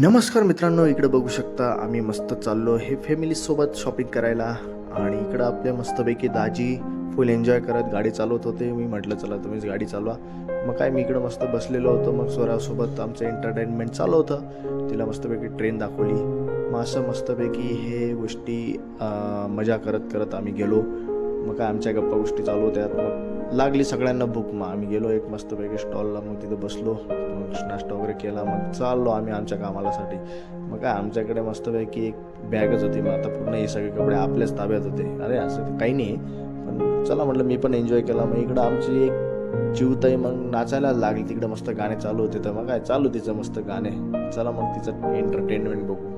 नमस्कार मित्रांनो, इकडे बघू शकता आम्ही मस्त चाललो हे फॅमिलीसोबत शॉपिंग करायला. आणि इकडं आपल्या मस्तपैकी दाजी फुल एन्जॉय करत गाडी चालवत होते. मी म्हटलं चला तुम्हीच गाडी चालवा. मग काय मी इकडं मस्त बसलेलो होतो. मग स्वरासोबत आमचं एंटरटेनमेंट चालू होतं. तिला मस्तपैकी ट्रेन दाखवली. मग असं मस्तपैकी हे गोष्टी मजा करत करत आम्ही गेलो. मग काय आमच्या गप्पा गोष्टी चालू होत्या. मग लागली सगळ्यांना भूक. मग आम्ही गेलो एक मस्तपैकी स्टॉलला. मग तिथं बसलो. मग नाश्ता वगैरे केला. मग चाललो आम्ही आमच्या कामालासाठी. मग काय आमच्याकडे मस्तपैकी एक बॅगच होती. मग आता पूर्ण हे सगळे कपडे आपल्याच ताब्यात होते. अरे असं काही नाही, पण चला म्हटलं मी पण एन्जॉय केला. मग इकडं आमची एक जीवताई मग नाचायला लागली. तिकडं मस्त गाणे चालू होते. तर मग काय चालू तिचं मस्त गाणे. चला मग तिचं एंटरटेनमेंट बघू.